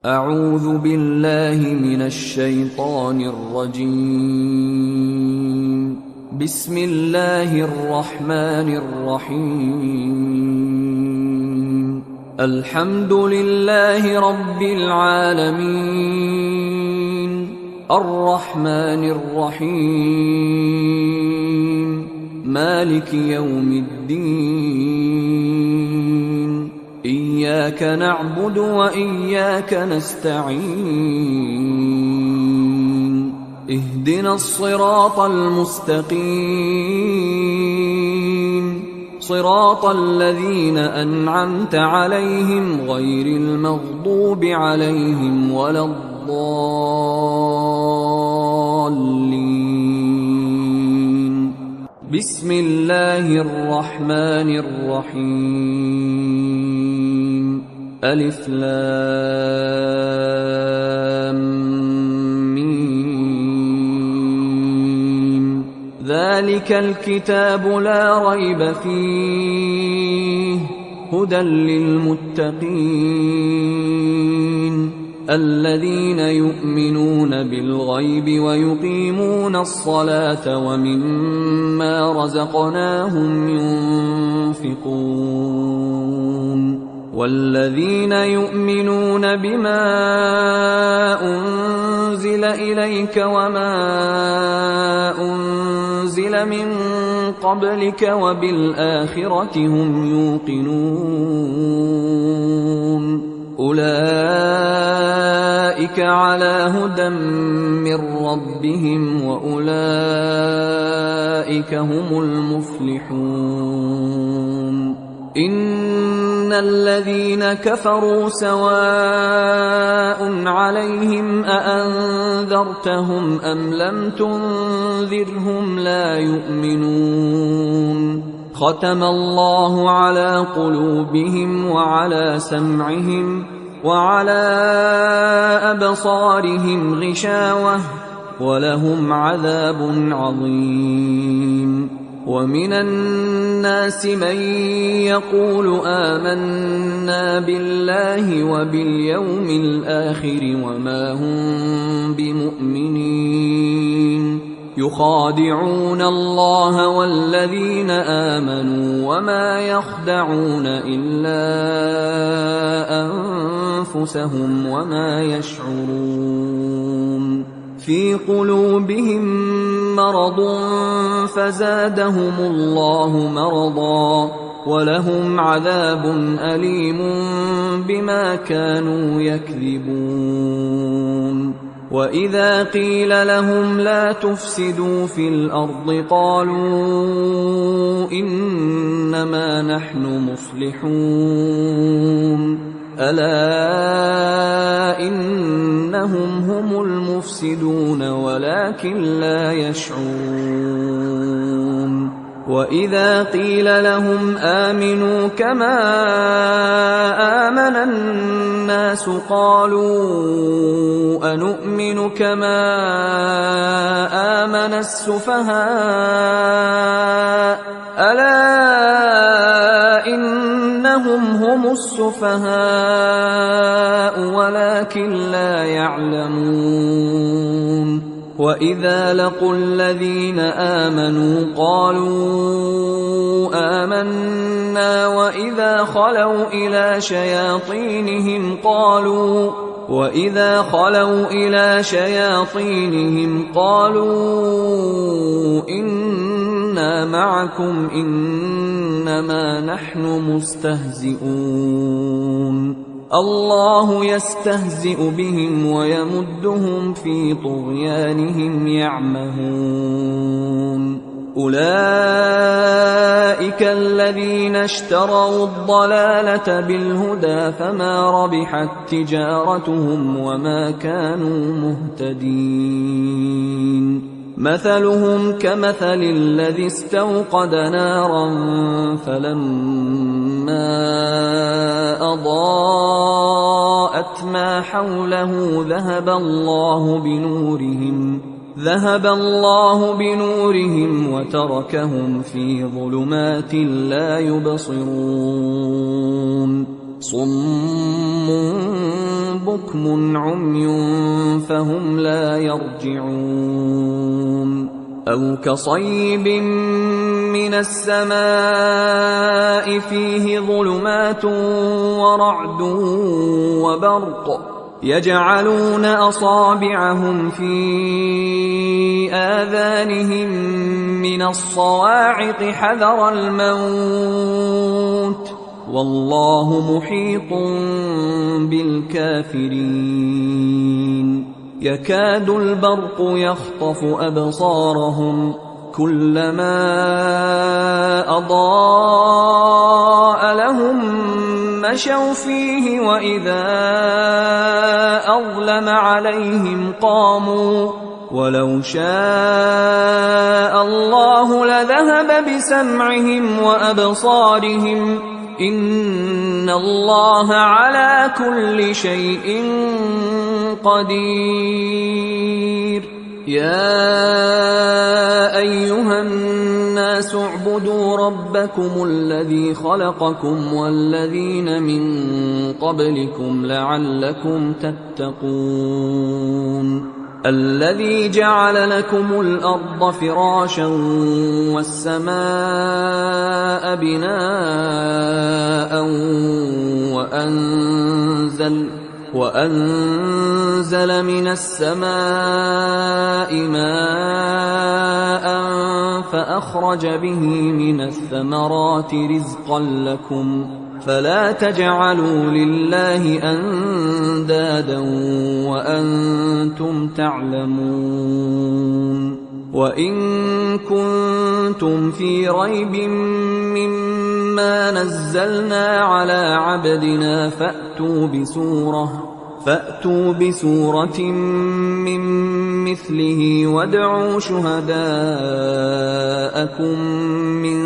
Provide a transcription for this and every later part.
أعوذ بالله من الشيطان الرجيم. بسم الله الرحمن الرحيم. الحمد لله رب العالمين، الرحمن الرحيم، مالك يوم الدين، إياك نعبد وإياك نستعين، اهدنا الصراط المستقيم، صراط الذين أنعمت عليهم غير المغضوب عليهم ولا الضالين. بسم الله الرحمن الرحيم. ألف لام ميم. ذلك الكتاب لا ريب فيه، هدى للمتقين الذين يؤمنون بالغيب ويقيمون الصلاة ومما رزقناهم ينفقون والذين يؤمنون بما أنزل إليك وما أنزل من قبلك وبالآخرة هم يوقنون أولئك على هدى من ربهم وأولئك هم المفلحون. إن الذين كفروا سواء عليهم أأنذرتهم أم لم تنذرهم لا يؤمنون. ختم الله على قلوبهم وعلى سمعهم وعلى أبصارهم غشاوة ولهم عذاب عظيم. ومن الناس من يقول آمنا بالله وباليوم الآخر وما هم بمؤمنين، يخادعون الله والذين آمنوا وما يخدعون إلا أنفسهم وما يشعرون. في قلوبهم مرض فزادهم الله مرضا ولهم عذاب أليم بما كانوا يكذبون. وإذا قيل لهم لا تفسدوا في الأرض قالوا إنما نحن مصلحون. ألا إنهم هم المفسدون ولكن لا يشعرون. وإذا قيل لهم آمنوا كما آمن الناس قالوا أنؤمن كما آمن السفهاء. ألا إنهم هم السفهاء ولكن لا يعلمون. وإذا لقوا الذين آمنوا قالوا آمنا وإذا خلوا إلى شياطينهم قالوا إنا معكم إنما نحن مستهزئون. الله يستهزئ بهم ويمدهم في طغيانهم يعمهون. أولئك الذين اشتروا الضلالة بالهدى فما ربحت تجارتهم وما كانوا مهتدين. مثلهم كمثل الذي استوقد نارا فلما أضاءت ما حوله ذهب الله بنورهم وتركهم في ظلمات لا يبصرون. صم بكم عمي فهم لا يرجعون أو كصيب من السماء فيه ظلمات ورعد وبرق يجعلون أصابعهم في آذانهم من الصواعق حذر الموت والله محيط بالكافرين يكاد البرق يخطف أبصارهم كلما أضاء لهم مشوا فيه وإذا أظلم عليهم قاموا ولو شاء الله لذهب بسمعهم وأبصارهم إن الله على كل شيء قدير يا أيها الناس اعبدوا ربكم الذي خلقكم والذين من قبلكم لعلكم تتقون الذي جعل لكم الأرض فراشا والسماء بناء وأنزل من السماء ماء فأخرج به من الثمرات رزقا لكم فلا تجعلوا لله أندادا وأنتم تعلمون وإن كنتم في ريب مما نزلنا على عبدنا فأتوا بسورة من مثله وادعوا شهداءكم من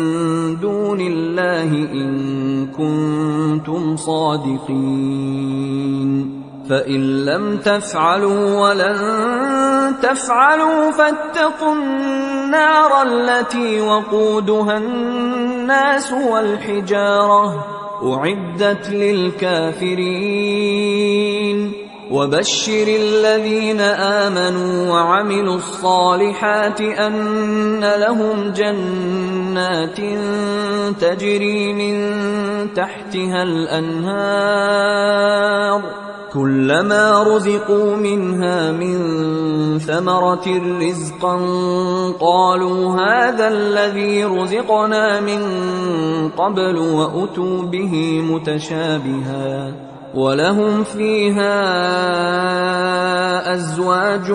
دون الله إن كنتم صادقين فإن لم تفعلوا ولن تفعلوا فاتقوا النار التي وقودها الناس والحجارة أعدت للكافرين وبشر الذين آمنوا وعملوا الصالحات أن لهم جنات تجري من تحتها الأنهار كلما رزقوا منها من ثمرة رزقا قالوا هذا الذي رزقنا من قبل وأتوا به متشابها ولهم فيها أزواج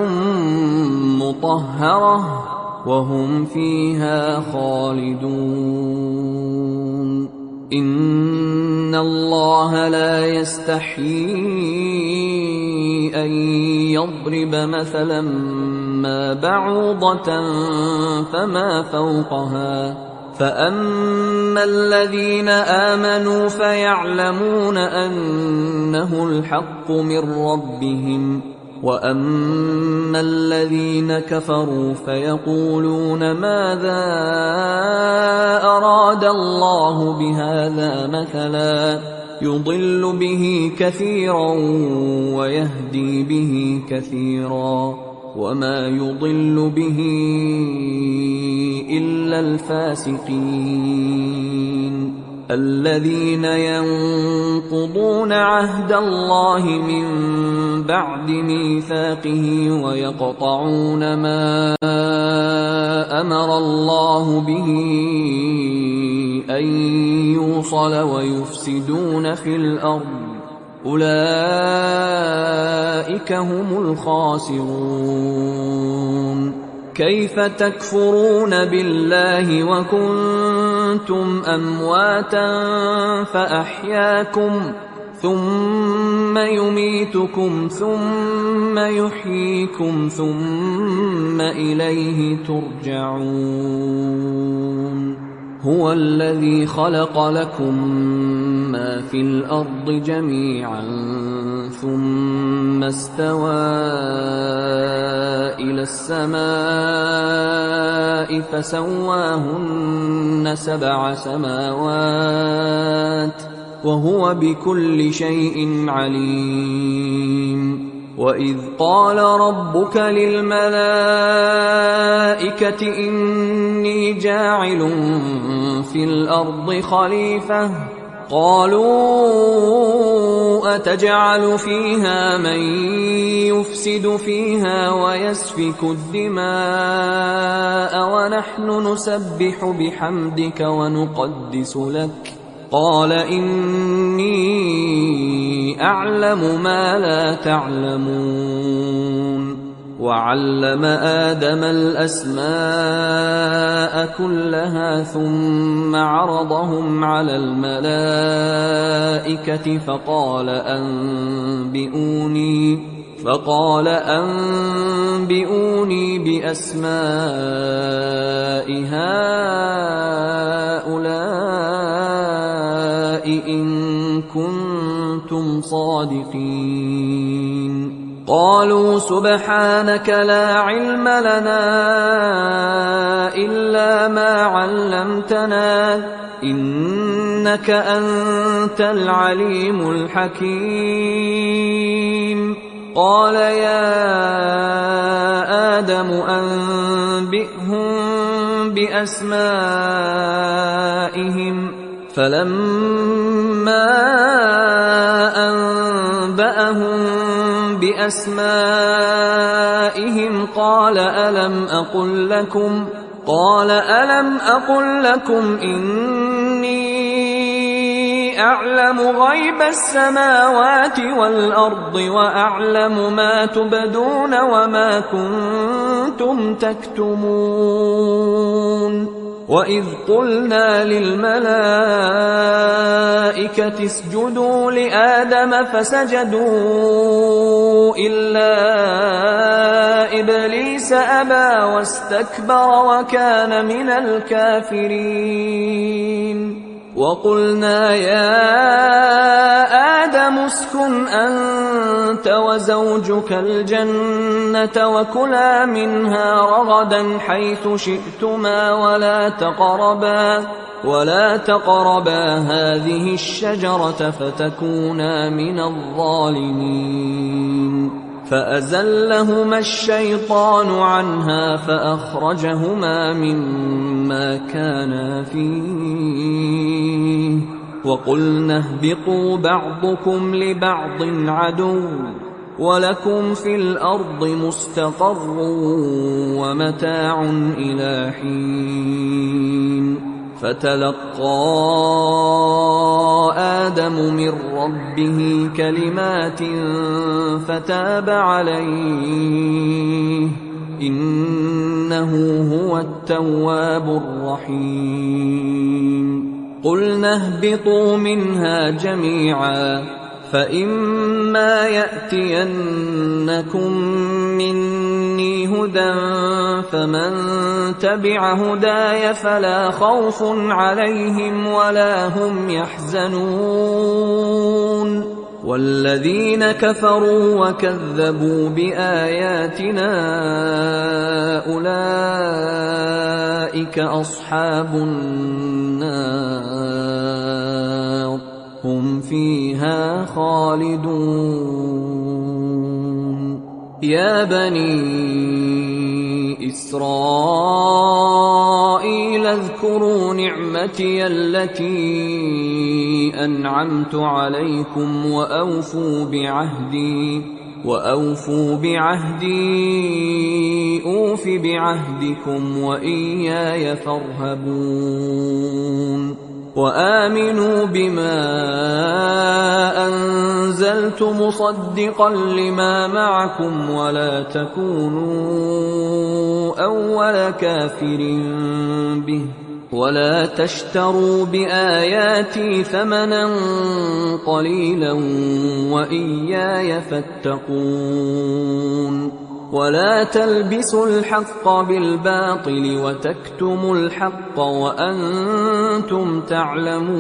مطهرة وهم فيها خالدون إن الله لا يستحيي أن يضرب مثلا ما بعوضة فما فوقها فأما الذين آمنوا فيعلمون أنه الحق من ربهم وأما الذين كفروا فيقولون ماذا أراد الله بهذا مثلا يضل به كثيرا ويهدي به كثيرا وما يضل به إلا الفاسقين الذين ينقضون عهد الله من بعد ميثاقه ويقطعون ما أمر الله به أن يوصل ويفسدون في الأرض أولئك هم الخاسرون كيف تكفرون بالله وكنتم أمواتا فأحياكم ثم يميتكم ثم يحييكم ثم إليه ترجعون هو الذي خلق لكم ما في الأرض جميعا ثم استوى إلى السماء فسواهن 7 سماوات وهو بكل شيء عليم. وإذ قال ربك للملائكة إني جاعل في الأرض خليفة قالوا أتجعل فيها من يفسد فيها ويسفك الدماء ونحن نسبح بحمدك ونقدس لك قال إني أعلم ما لا تعلمون. وعلم آدم الأسماء كلها ثم عرضهم على الملائكة فقال أنبئوني بأسماء هؤلاء إن كنتم صادقين. قالوا سبحانك لا علم لنا إلا ما علمتنا إنك أنت العليم الحكيم. قال يا آدم أنبئهم بأسمائهم فلما أنبأهم بأسمائهم قال ألم أقل لكم إني أعلم غيب السماوات والأرض وأعلم ما تبدون وما كنتم تكتمون. وإذ قلنا للملائكة اسجدوا لآدم فسجدوا إلا إبليس أبى واستكبر وكان من الكافرين. وقلنا يا آدم اسكن أنت وزوجك الجنة وكلا منها رغدا حيث شئتما ولا تقربا هذه الشجرة فتكونا من الظالمين. فأزلهما الشيطان عنها فأخرجهما مما كانا فيه وقلنا اهبطوا بعضكم لبعض عدو ولكم في الأرض مستقر ومتاع إلى حين. فتلقى آدم من ربه كلمات فتاب عليه إنه هو التواب الرحيم. قلنا اهبطوا منها جميعا فإما يأتينكم مني هدى فمن تبع هداي فلا خوف عليهم ولا هم يحزنون. والذين كفروا وكذبوا بآياتنا أولئك أصحاب النار هم فيها خالدون. يا بني إسرائيل اذكروا نعمتي التي أنعمت عليكم وأوفوا بعهدي أوف بعهدكم وإياي فارهبون. وآمنوا بما أنزلت مصدقا لما معكم ولا تكونوا أول كافر به ولا تشتروا بآياتي ثمنا قليلا وإياي فاتقون. ولا تلبسوا الحق بالباطل وتكتموا الحق وأنتم تعلمون.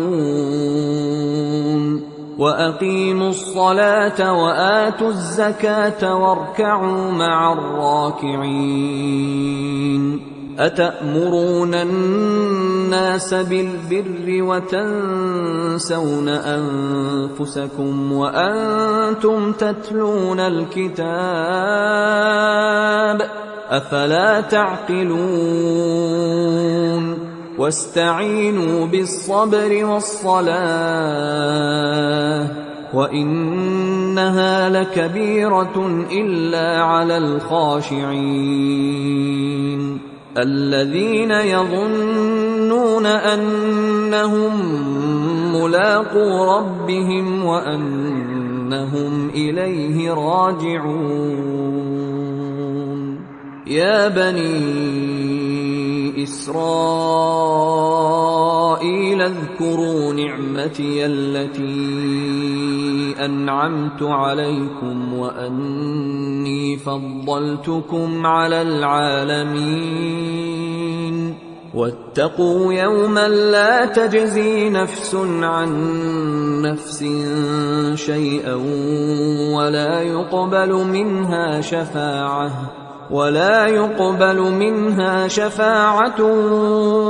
وأقيموا الصلاة وآتوا الزكاة واركعوا مع الراكعين. أتأمرون الناس بالبر وتنسون أنفسكم وأنتم تتلون الكتاب أفلا تعقلون واستعينوا بالصبر والصلاة وإنها لكبيرة إلا على الخاشعين الذين يظنون أنهم ملاقو ربهم وأنهم إليه راجعون يا بني إسرائيل اذكروا نعمتي التي أنعمت عليكم وأني فضلتكم على العالمين واتقوا يوما لا تجزي نفس عن نفس شيئا ولا يقبل منها شفاعة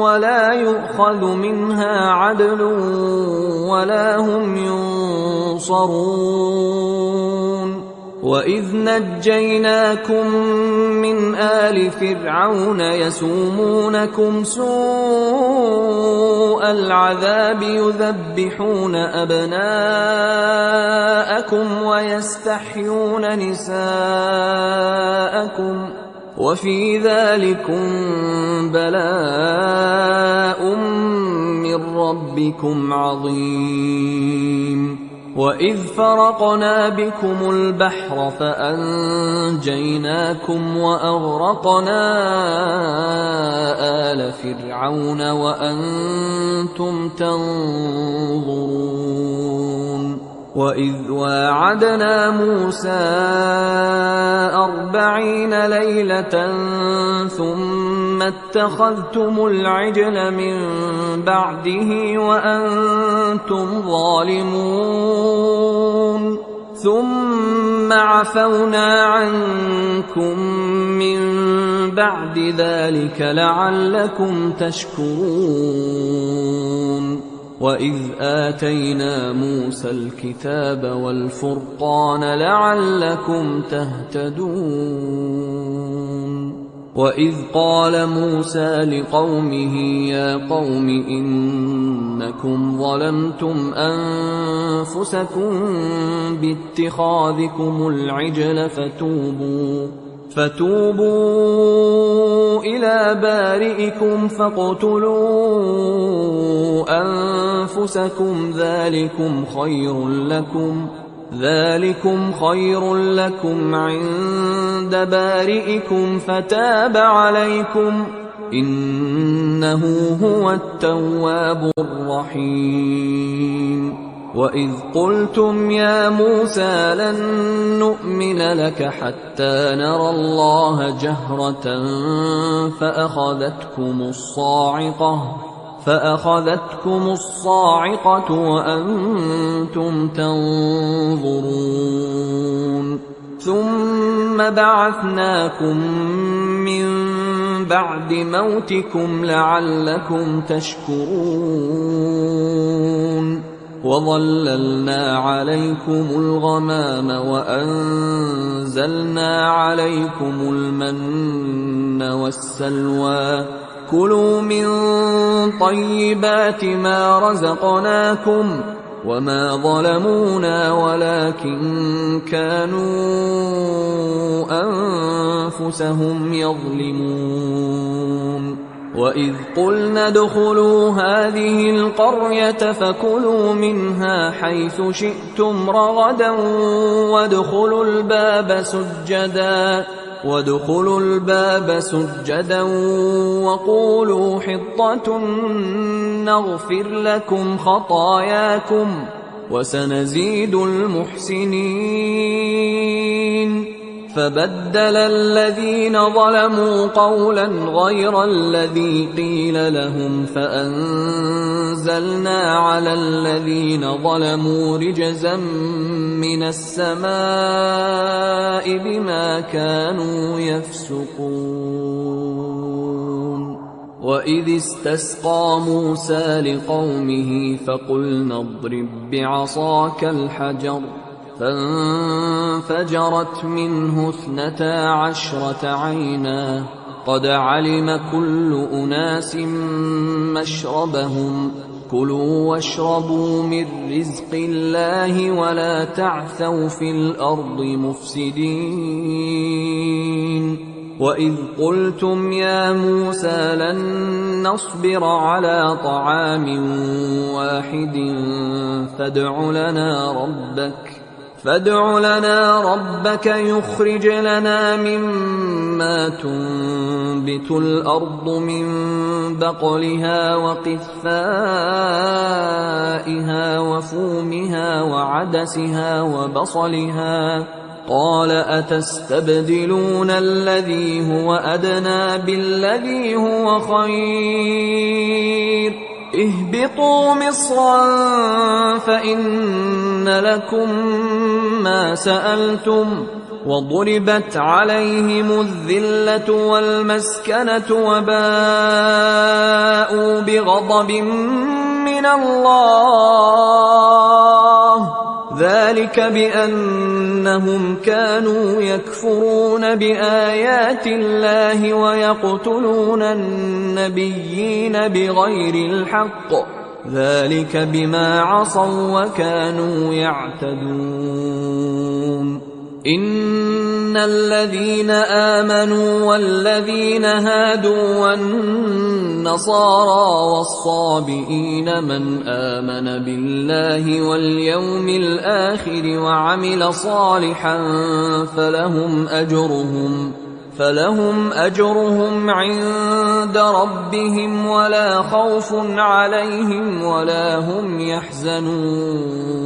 ولا يؤخذ منها عدل ولا هم ينصرون وإذ نجيناكم من آل فرعون يسومونكم سوء العذاب يذبحون أبناءكم ويستحيون نساءكم وفي ذلكم بلاء من ربكم عظيم وإذ فرقنا بكم البحر فأنجيناكم وأغرقنا آل فرعون وأنتم تنظرون وإذ واعدنا موسى 40 ليلة ثم اتخذتم العجل من بعده وأنتم ظالمون ثم عفونا عنكم من بعد ذلك لعلكم تشكرون وإذ آتينا موسى الكتاب والفرقان لعلكم تهتدون وإذ قال موسى لقومه يا قوم إنكم ظلمتم أنفسكم باتخاذكم العجل فتوبوا إلى بارئكم فاقتلوا أنفسكم ذلكم خير لكم عند بارئكم فتاب عليكم إنه هو التواب الرحيم وإذ قلتم يا موسى لن نؤمن لك حتى نرى الله جهرة فأخذتكم الصاعقة وأنتم تنظرون ثم بعثناكم من بعد موتكم لعلكم تشكرون وظللنا عليكم الغمام وأنزلنا عليكم المن والسلوى كلوا من طيبات ما رزقناكم وما ظلمونا ولكن كانوا أنفسهم يظلمون وإذ قلنا ادخلوا هذه القرية فكلوا منها حيث شئتم رغدا وادخلوا الباب سجدا وقولوا حطة نغفر لكم خطاياكم وسنزيد المحسنين فبدل الذين ظلموا قولا غير الذي قيل لهم فأنزلنا على الذين ظلموا رجزا من السماء بما كانوا يفسقون وإذ استسقى موسى لقومه فقلنا اضرب بعصاك الحجر فانفجرت منه 12 عينا قد علم كل أناس مشربهم كلوا واشربوا من رزق الله ولا تعثوا في الأرض مفسدين وإذ قلتم يا موسى لن نصبر على طعام واحد فادع لنا ربك يخرج لنا مما تنبت الأرض من بقلها وقثائها وفومها وعدسها وبصلها قال أتستبدلون الذي هو أدنى بالذي هو خير اهبطوا مصرا فإن لكم ما سألتم وضربت عليهم الذلة والمسكنة وباءوا بغضب من الله ذلك بأنهم كانوا يكفرون بآيات الله ويقتلون النبيين بغير الحق ذلك بما عصوا وكانوا يعتدون إن الذين آمنوا والذين هادوا والنصارى والصابئين من آمن بالله واليوم الآخر وعمل صالحا فلهم أجرهم عند ربهم ولا خوف عليهم ولا هم يحزنون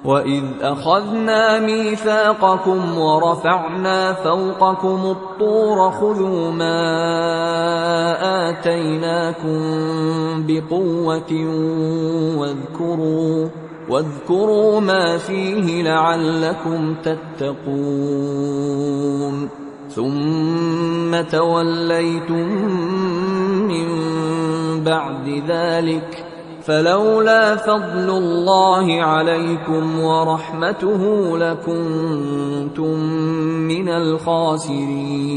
وإذ أخذنا ميثاقكم ورفعنا فوقكم الطور خذوا ما آتيناكم بقوة واذكروا ما فيه لعلكم تتقون ثم توليتم من بعد ذلك فلولا فضل الله عليكم ورحمته لكنتم من الخاسرين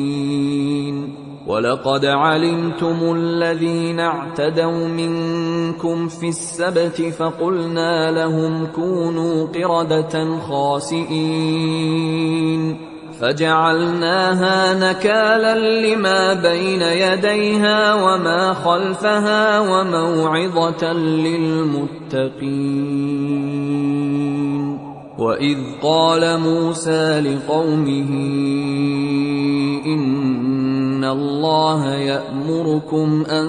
ولقد علمتم الذين اعتدوا منكم في السبت فقلنا لهم كونوا قردة خاسئين فجعلناها نكالا لما بين يديها وما خلفها وموعظة للمتقين وإذ قال موسى لقومه إن الله يأمركم أن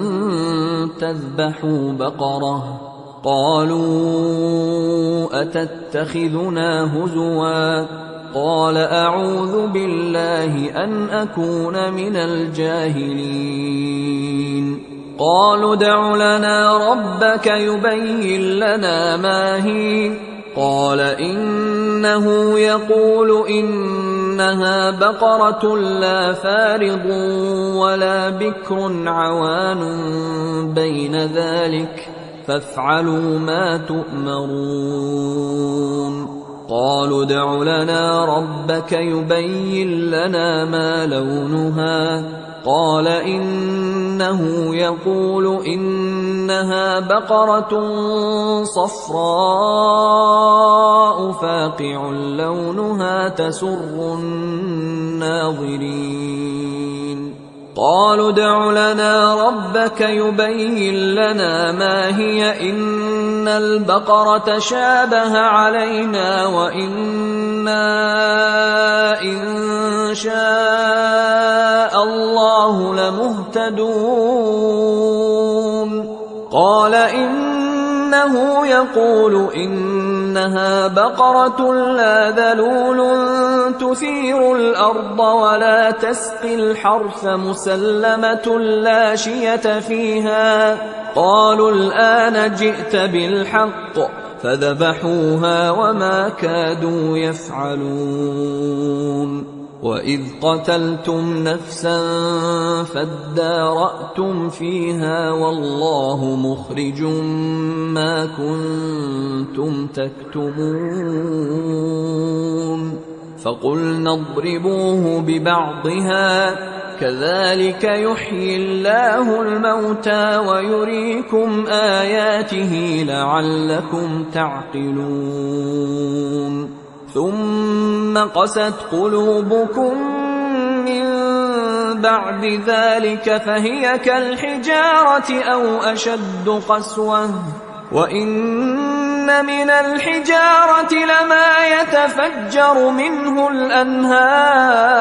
تذبحوا بقرة قالوا أتتخذنا هزوا قال أعوذ بالله أن أكون من الجاهلين قالوا ادع لنا ربك يبين لنا ما هي قال إنه يقول إنها بقرة لا فارض ولا بكر عوان بين ذلك فافعلوا ما تؤمرون قالوا ادع لنا ربك يبين لنا ما لونها قال إنه يقول إنها بقرة صفراء فاقع لونها تسر الناظرين قالوا ادع لنا ربك يبين لنا ما هي إن البقرة شابه علينا وإنا إن شاء الله لمهتدون قال إنه يقول إنها بقرة لا ذلول تثير الأرض ولا تسقي الحرث مسلمة لا شية فيها قالوا الآن جئت بالحق فذبحوها وما كادوا يفعلون وإذ قتلتم نفسا فادارأتم فيها والله مخرج ما كنتم تكتمون فقلنا اضربوه ببعضها كذلك يحيي الله الموتى ويريكم آياته لعلكم تعقلون ثم قست قلوبكم من بعد ذلك فهي كالحجارة أو أشد قسوة وإن من الحجارة لما يتفجر منه الأنهار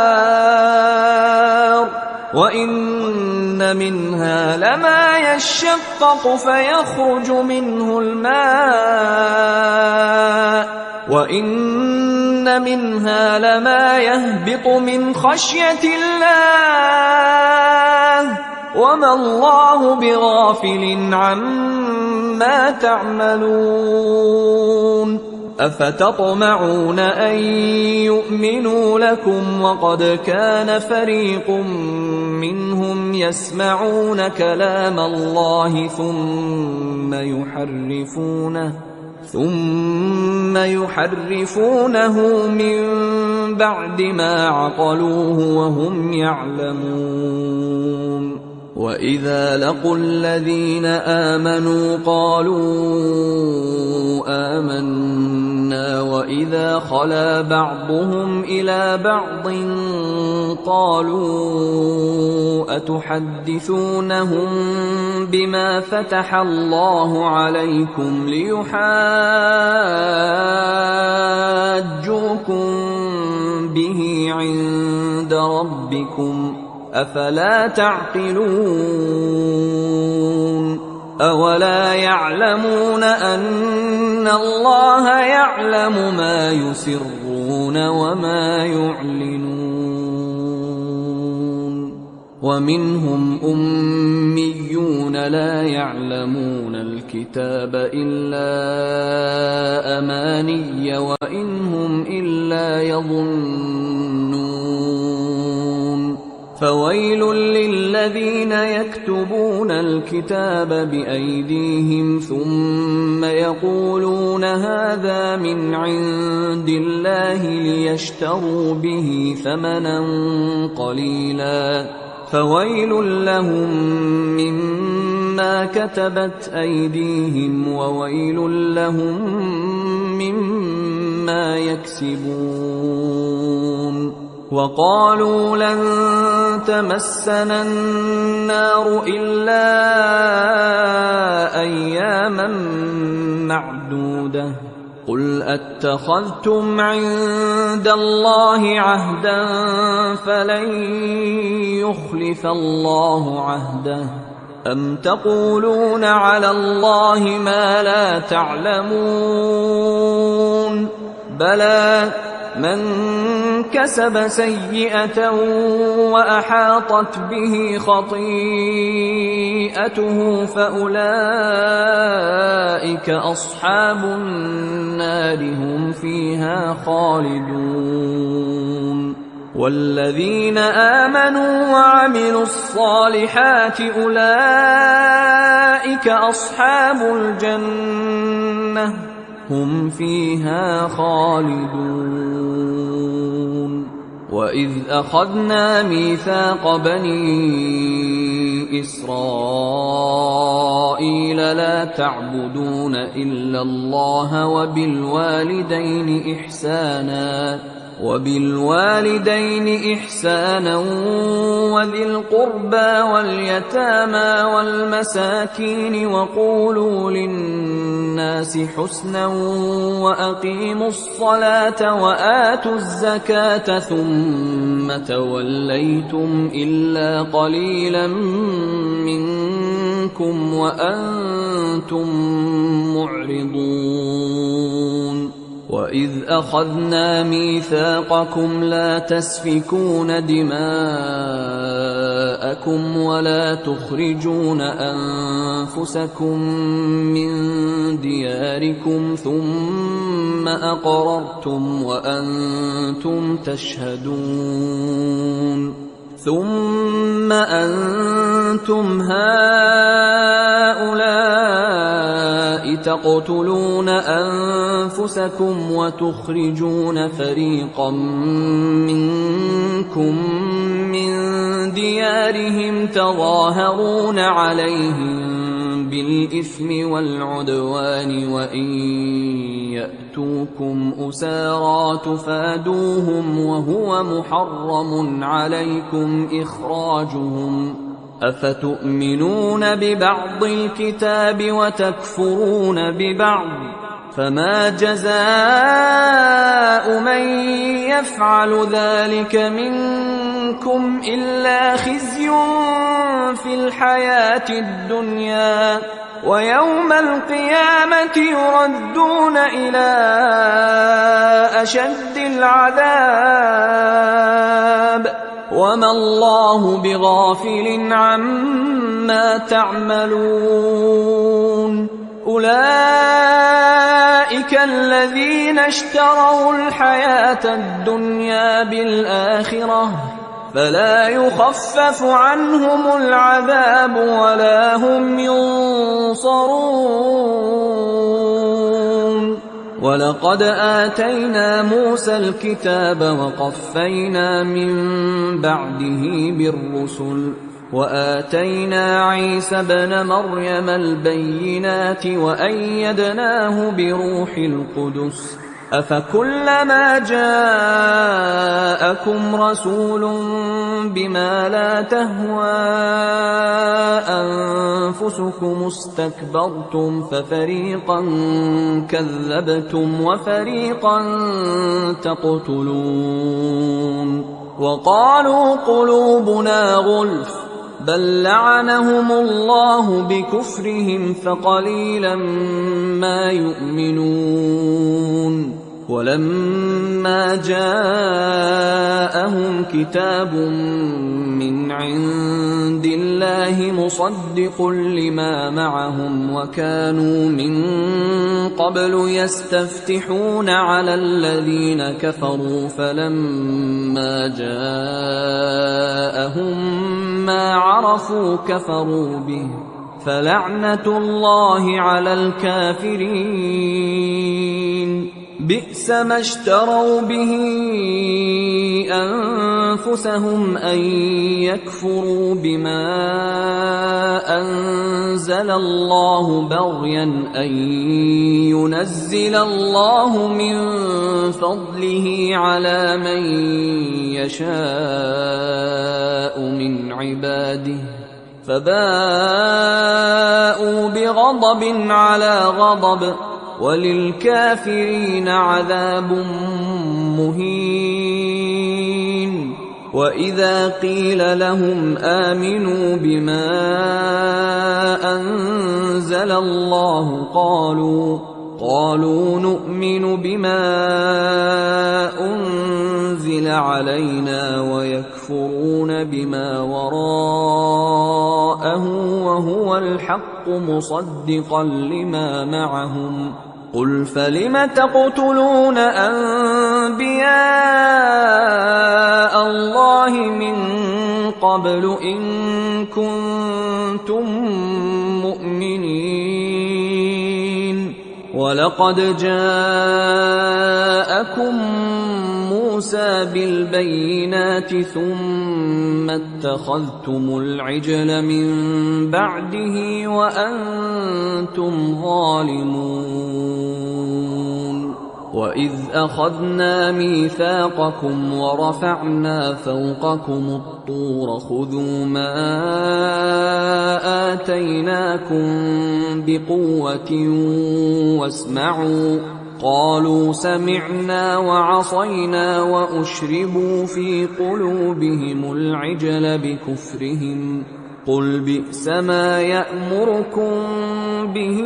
وإن منها لما يشقق فيخرج منه الماء وإن منها لما يهبط من خشية الله وما الله بغافل عما تعملون أفتطمعون أن يؤمنوا لكم وقد كان فريق منهم يسمعون كلام الله ثم يحرفونه من بعد ما عقلوه وهم يعلمون وإذا لقوا الذين آمنوا قالوا آمنا وإذا خلا بعضهم إلى بعض قالوا أتحدثونهم بما فتح الله عليكم ليحاجوكم به عند ربكم أفلا تعقلون أولا يعلمون أن الله يعلم ما يسرون وما يعلنون ومنهم أميون لا يعلمون الكتاب إلا أماني وإن هم إلا يظنون فويل للذين يكتبون الكتاب بأيديهم ثم يقولون هذا من عند الله ليشتروا به ثمنا قليلا فويل لهم مما كتبت أيديهم وويل لهم مما يكسبون وقالوا لن تمسنا النار إلا أياما معدودة قل أتخذتم عند الله عهدا فلن يخلف الله عهده أم تقولون على الله ما لا تعلمون بلى من كسب سيئة وأحاطت به خطيئته فأولئك أصحاب النار هم فيها خالدون والذين آمنوا وعملوا الصالحات أولئك أصحاب الجنة هم فيها خالدون وإذ أخذنا ميثاق بني إسرائيل لا تعبدون إلا الله وبالوالدين إحسانا وذي القربى واليتامى والمساكين وقولوا للناس حسنا وأقيموا الصلاة وآتوا الزكاة ثم توليتم إلا قليلا منكم وأنتم معرضون وإذ أخذنا ميثاقكم لا تسفكون دماءكم ولا تخرجون أنفسكم من دياركم ثم أقررتم وأنتم تشهدون ثم أنتم هؤلاء تقتلون أنفسكم وتخرجون فريقا منكم من ديارهم تظاهرون عليهم بالإثم والعدوان وإن يأتوكم أسارى تفادوهم وهو محرم عليكم إخراجهم أفتؤمنون ببعض الكتاب وتكفرون ببعض فما جزاء من يفعل ذلك منكم إلا خزي في الحياة الدنيا ويوم القيامة يردون إلى أشد العذاب وما الله بغافل عما تعملون أولئك الذين اشتروا الحياة الدنيا بالآخرة فلا يخفف عنهم العذاب ولا هم ينصرون ولقد آتينا موسى الكتاب وقفينا من بعده بالرسل وآتينا عيسى ابن مريم البينات وأيدناه بروح القدس أفكلما جاءكم رسول بما لا تهوى أنفسكم استكبرتم ففريقا كذبتم وفريقا تقتلون وقالوا قلوبنا غلف بل لعنهم الله بكفرهم فقليلا ما يؤمنون ولما جاءهم كتاب من عند الله مصدق لما معهم وكانوا من قبل يستفتحون على الذين كفروا فلما جاءهم ما عرفوا كفروا به فلعنة الله على الكافرين بئس ما اشتروا به أنفسهم أن يكفروا بما أنزل الله بغيا أن ينزل الله من فضله على من يشاء من عباده فباءوا بغضب على غضب وللكافرين عذاب مهين وإذا قيل لهم آمنوا بما أنزل الله قالوا نؤمن بما أنزل علينا ويكفرون بما وراءه وهو الحق مصدقا لما معهم قل فلم تقتلون أنبياء الله من قبل إن كنتم مؤمنين ولقد جاءكم موسى بالبينات ثم اتخذتم العجل من بعده وأنتم ظالمون وإذ أخذنا ميثاقكم ورفعنا فوقكم الطور خذوا ما آتيناكم بقوة واسمعوا قالوا سمعنا وعصينا وأشربوا في قلوبهم العجل بكفرهم قل بئس ما يأمركم به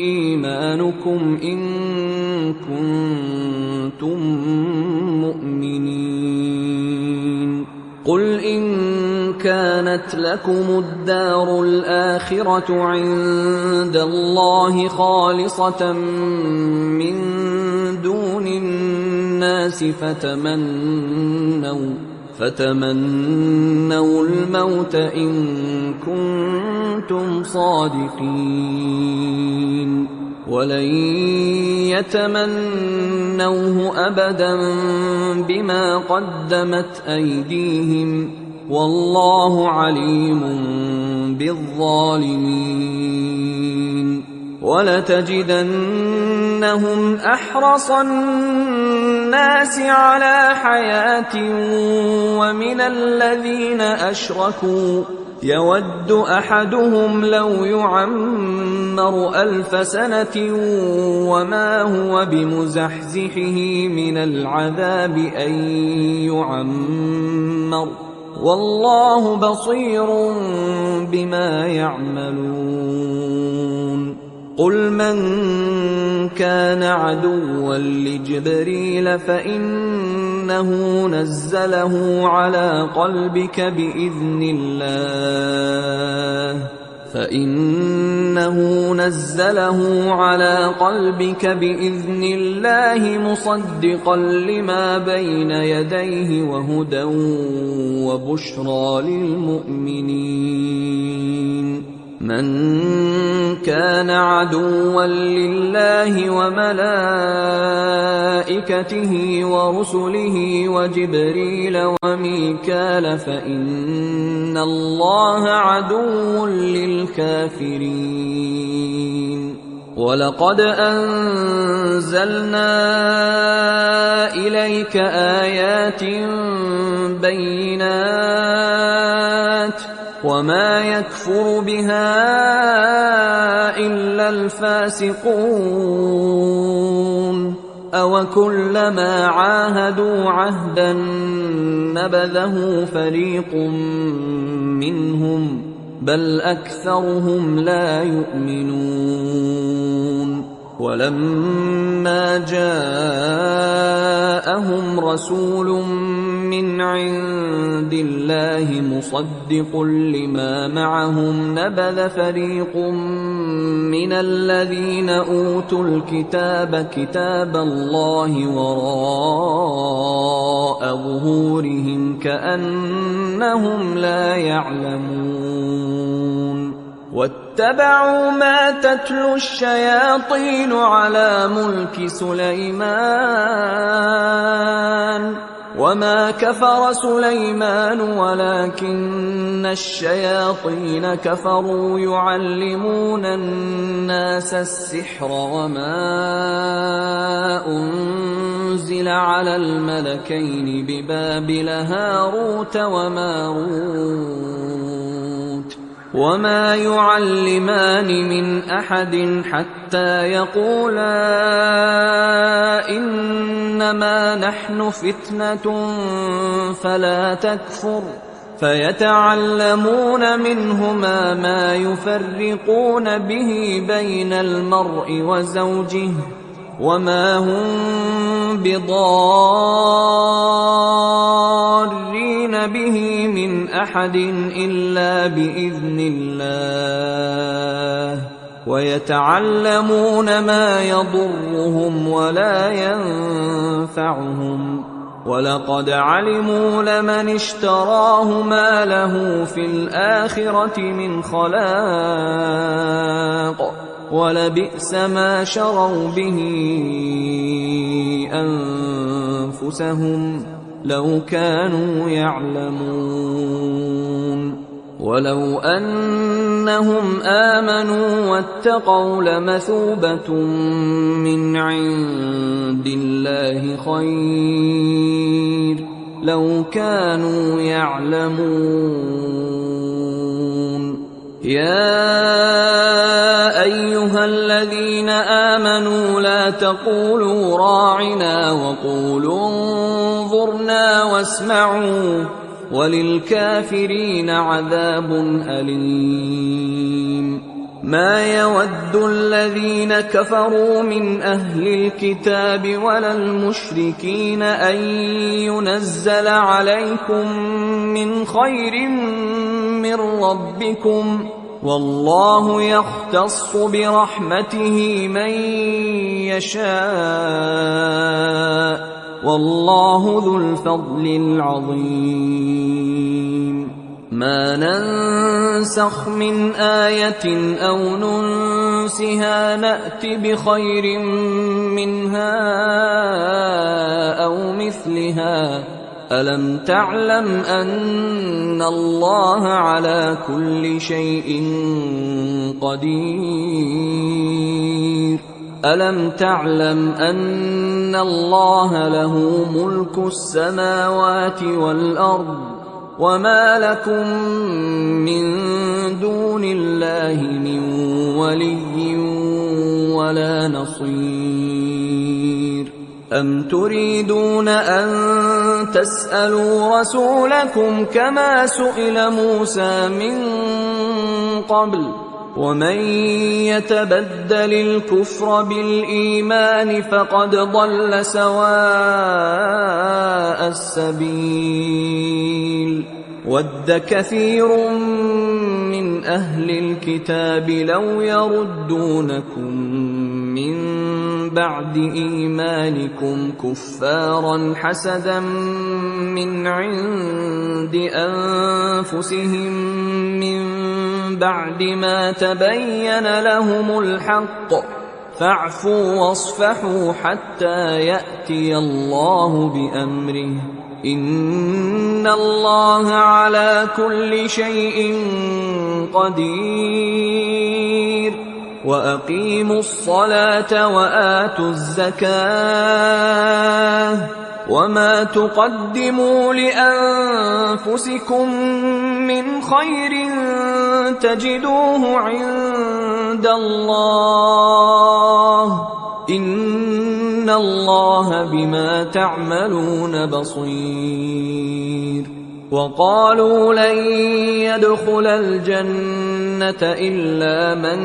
إيمانكم إن كنتم مؤمنين قل إن كانت لكم الدار الآخرة عند الله خالصة من دون الناس فتمنوا الموت إن كنتم صادقين ولن يتمنوه أبدا بما قدمت أيديهم والله عليم بالظالمين ولتجدنهم أحرص الناس على حياة ومن الذين أشركوا يود أحدهم لو يعمر 1000 سنة وما هو بمزحزحه من العذاب أن يعمر والله بصير بما يعملون قل من كان عدوا لجبريل فإنه نزله على قلبك بإذن الله مصدقا لما بين يديه وهدى وبشرى للمؤمنين من كان عدوا لله وملائكته ورسله وجبريل وميكال فإن الله عدو للكافرين ولقد أنزلنا إليك آيات بينات وما يكفر بها إلا الفاسقون أوكلما عاهدوا عهدا نبذه فريق منهم بل أكثرهم لا يؤمنون ولما جاءهم رسول من عند الله مصدق لما معهم نبذ فريق من الذين أوتوا الكتاب كتاب الله وراء ظهورهم كأنهم لا يعلمون واتبعوا ما تتلو الشياطين على ملك سليمان وما كفر سليمان ولكن الشياطين كفروا يعلمون الناس السحر وما أنزل على الملكين ببابل هاروت وماروت وما يعلمان من أحد حتى يقولا إنما نحن فتنة فلا تكفر فيتعلمون منهما ما يفرقون به بين المرء وزوجه وما هم بضارين به من أحد إلا بإذن الله ويتعلمون ما يضرهم ولا ينفعهم ولقد علموا لمن اشتراه ما له في الآخرة من خلاق ولبئس ما شروا به أنفسهم لو كانوا يعلمون ولو أنهم آمنوا واتقوا لمثوبة من عند الله خير لو كانوا يعلمون يا أيها الذين آمنوا لا تقولوا راعنا وقولوا انظرنا واسمعوا وللكافرين عذاب أليم ما يود الذين كفروا من أهل الكتاب ولا المشركين أن ينزل عليكم من خير من ربكم والله يختص برحمته من يشاء والله ذو الفضل العظيم. ما ننسخ من آية أو ننسها نأت بخير منها أو مثلها. ألم تعلم أن الله على كل شيء قدير؟ ألم تعلم أن الله له ملك السماوات والأرض وما لكم من دون الله من ولي ولا نصير؟ أم تريدون أن تسألوا رسولكم كما سئل موسى من قبل؟ ومن يتبدل الكفر بالإيمان فقد ضل سواء السبيل. ود كثير من أهل الكتاب لو يردونكم من بعد إيمانكم كفارا حسدا من عند أنفسهم من بعد ما تبين لهم الحق، فاعفوا واصفحوا حتى يأتي الله بأمره، إن الله على كل شيء قدير. وأقيموا الصلاة وآتوا الزكاة وما تقدموا لأنفسكم من خير تجدوه عند الله، إن الله بما تعملون بصير. وقالوا لن يدخل الجنة إلا من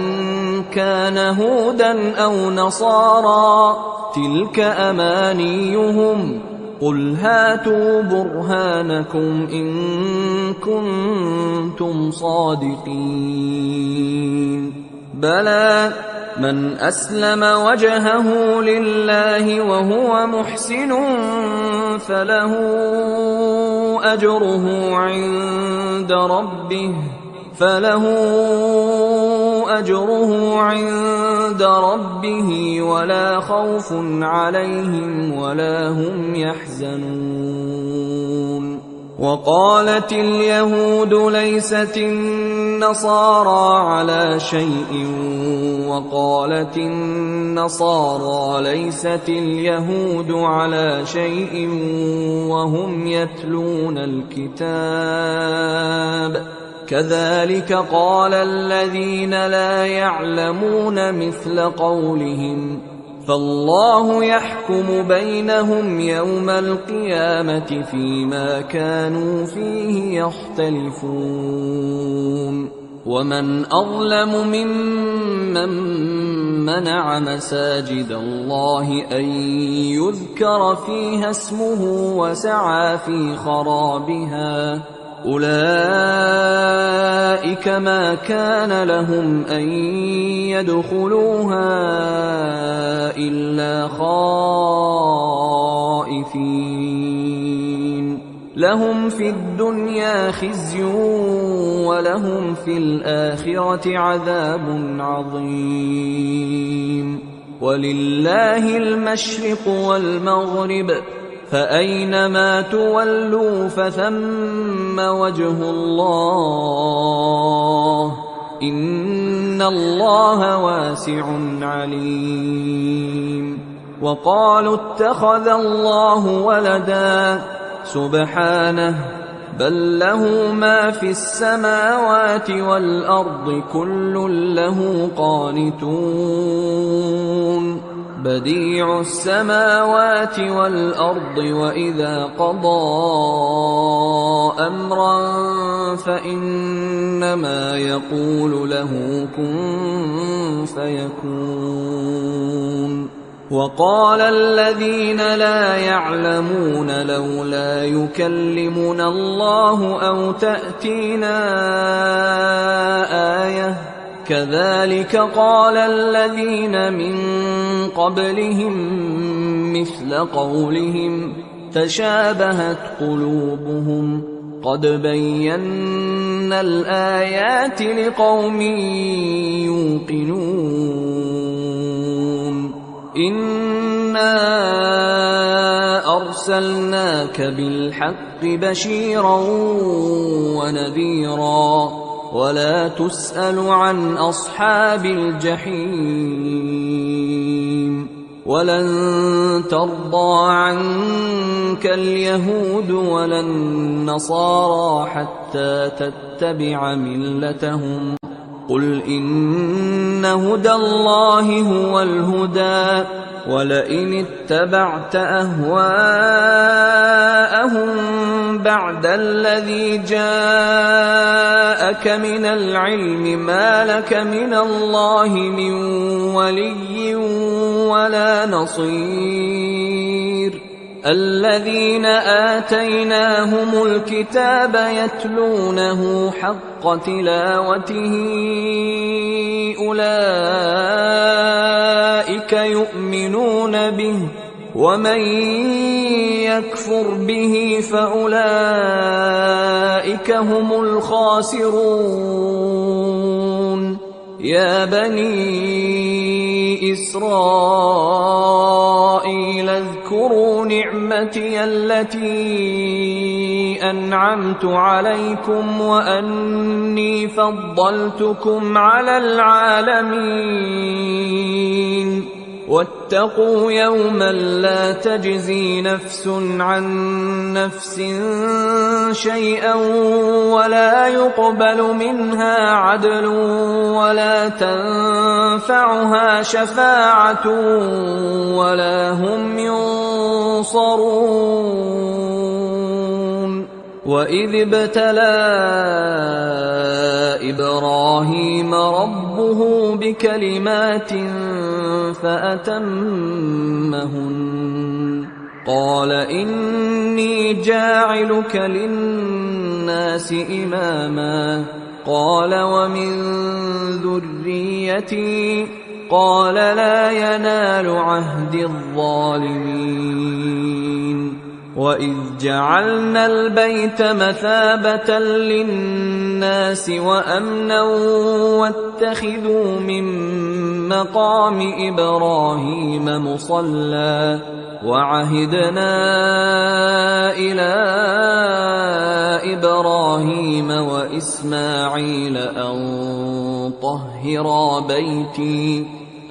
كان هودا أو نصارى، تلك أمانيهم، قل هاتوا برهانكم إن كنتم صادقين. بلى من أسلم وجهه لله وهو محسن فله أجره عند ربه ولا خوف عليهم ولا هم يحزنون. وقالت اليهود ليست النصارى على شيء وقالت النصارى ليست اليهود على شيء وهم يتلون الكتاب، كذلك قال الذين لا يعلمون مثل قولهم، فالله يحكم بينهم يوم القيامة فيما كانوا فيه يختلفون. ومن أظلم ممن منع مساجد الله أن يذكر فيها اسمه وسعى في خرابها، أولئك ما كان لهم أن يدخلوها إلا خائفين، لهم في الدنيا خزي ولهم في الآخرة عذاب عظيم. ولله المشرق والمغرب، فأينما تولوا فثم وجه الله، إن الله واسع عليم. وقالوا اتخذ الله ولدا، سبحانه، بل له ما في السماوات والأرض كل له قانتون، بديع السماوات والأرض، وإذا قضى أمرا فإنما يقول له كن فيكون. وقال الذين لا يعلمون لولا يكلمنا الله أو تأتينا آية، كذلك قال الذين من قبلهم مثل قولهم تشابهت قلوبهم قد بينا الآيات لقوم يوقنون إنا أرسلناك بالحق بشيرا ونذيرا ولا تسأل عن أصحاب الجحيم ولن ترضى عنك اليهود ولا النصارى حتى تتبع ملتهم قل إن هدى الله هو الهدى ولئن اتبعت أهواءهم بعد الذي جاءك من العلم ما لك من الله من ولي ولا نصير الذين آتيناهم الكتاب يتلونه حق تلاوته أولئك يؤمنون به ومن يكفر به فأولئك هم الخاسرون يا بني إسرائيل اذكروا نعمتي التي أنعمت عليكم وأني فضلتكم على العالمين واتقوا يوما لا تجزي نفس عن نفس شيئا ولا يقبل منها عدل ولا تنفعها شفاعة ولا هم ينصرون وإذ ابتلى إبراهيم ربه بكلمات فأتمهن قال إني جاعلك للناس إماما قال ومن ذريتي قال لا ينال عهد الظالمين وإذ جعلنا البيت مثابة للناس وأمنا واتخذوا من مقام إبراهيم مصلى وعهدنا إلى إبراهيم وإسماعيل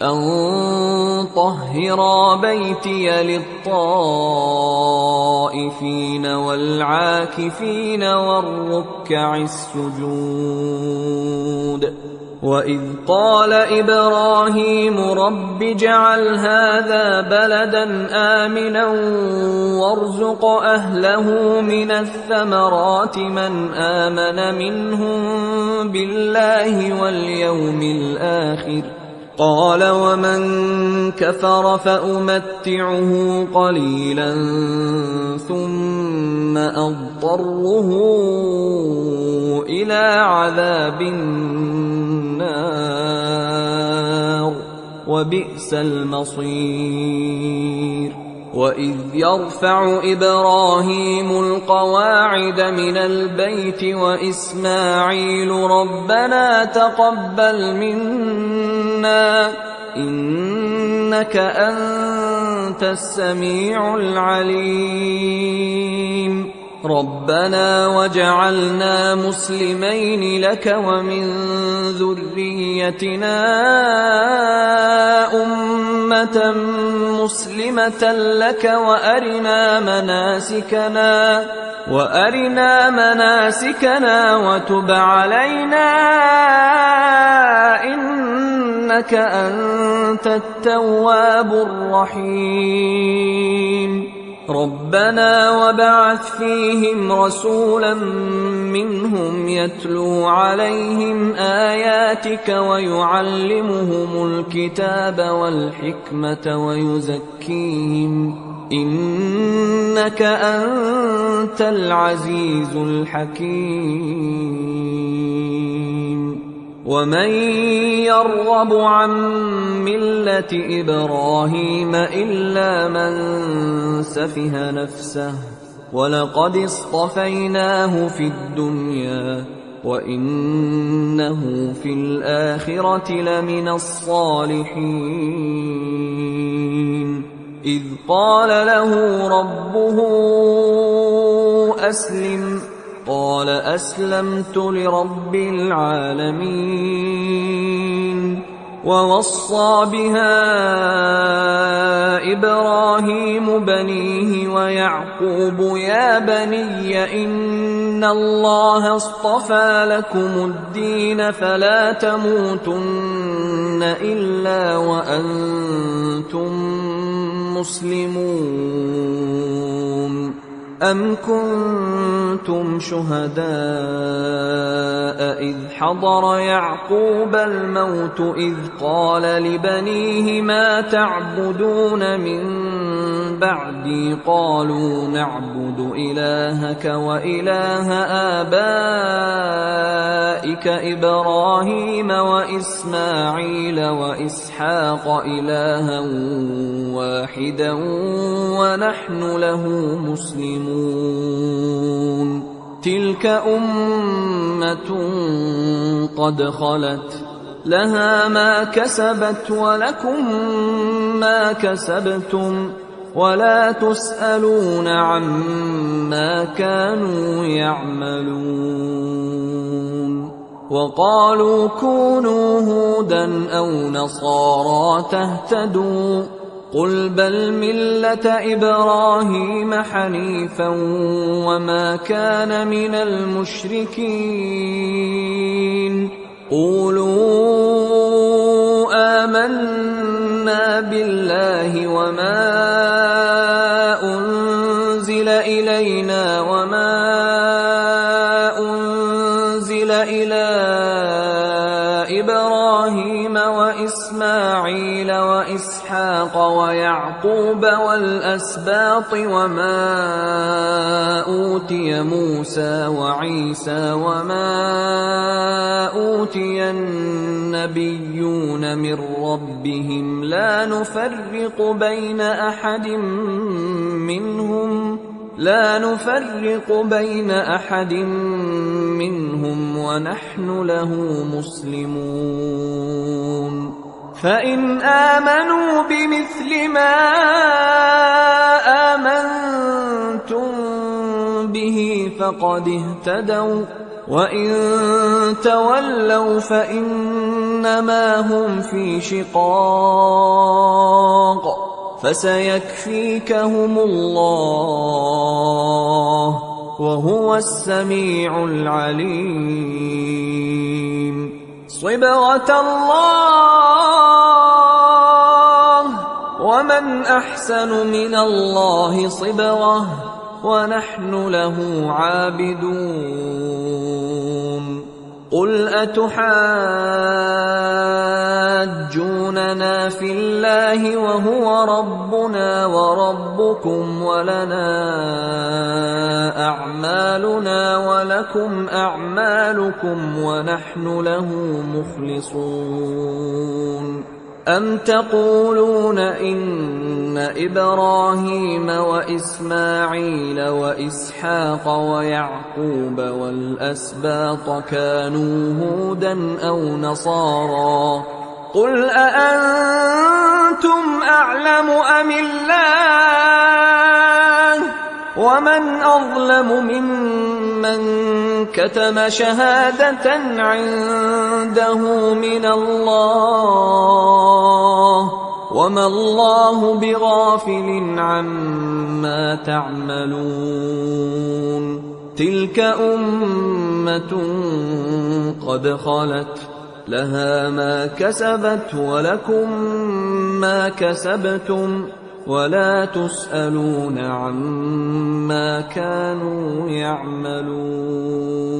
أن طهرا بيتي للطائفين والعاكفين والركع السجود وإذ قال إبراهيم رب اجعل هذا بلدا آمنا وارزق أهله من الثمرات من آمن منهم بالله واليوم الآخر قال ومن كفر فأمتعه قليلا ثم أضطره إلى عذاب النار وبئس المصير وإذ يرفع إبراهيم القواعد من البيت وإسماعيل ربنا تقبل منا إنك أنت السميع العليم ربنا وجعلنا مسلمين لك ومن ذريتنا أمة مسلمة لك وأرنا مناسكنا وتب علينا إنك أنت التواب الرحيم ربنا وابعث فيهم رسولا منهم يتلو عليهم آياتك ويعلمهم الكتاب والحكمة ويزكيهم إنك أنت العزيز الحكيم ومن يرغب عن ملة إبراهيم إلا من سفه نفسه ولقد اصطفيناه في الدنيا وإنه في الآخرة لمن الصالحين إذ قال له ربه أسلم قال أسلمت لرب العالمين ووصى بها إبراهيم بنيه ويعقوب يا بني إن الله اصطفى لكم الدين فلا تموتن إلا وأنتم مسلمون أم كنتم شهداء إذ حضر يعقوب الموت إذ قال لبنيه ما تعبدون من بعدي قالوا نعبد إلهك وإله آبائك إبراهيم وإسماعيل وإسحاق إلها واحدا ونحن له مسلمون تلك أمة قد خلت لها ما كسبت ولكم ما كسبتم ولا تسألون عما كانوا يعملون وقالوا كونوا هودا أو نصارى تهتدوا قل بل ملة إبراهيم حنيفا وما كان من المشركين قولوا آمنا بالله وما أنزل إلينا وما أنزل إلى إبراهيم وإسماعيل وإسحاق ويعقوب والأسباط وما أوتي موسى وعيسى وما أوتي النبيون من ربهم لا نفرق بين أحد منهم ونحن له مسلمون فإن آمنوا بمثل ما آمنتم به فقد اهتدوا وإن تولوا فإنما هم في شقاق فسيكفيكهم الله وهو السميع العليم صبغة الله ومن أحسن من الله صبغة ونحن له عابدون قل أتحاجوننا في الله وهو ربنا وربكم ولنا أعمالنا ولكم أعمالكم ونحن له مخلصون أم تقولون إن إبراهيم وإسماعيل وإسحاق ويعقوب والأسباط كانوا هودا أو نصارى قل أأنتم أعلم أم الله ومن أظلم ممن كتم شهادة عنده من الله وما الله بغافل عما تعملون تلك أمة قد خلت لها ما كسبت ولكم ما كسبتم ولا تسألون عما كانوا يعملون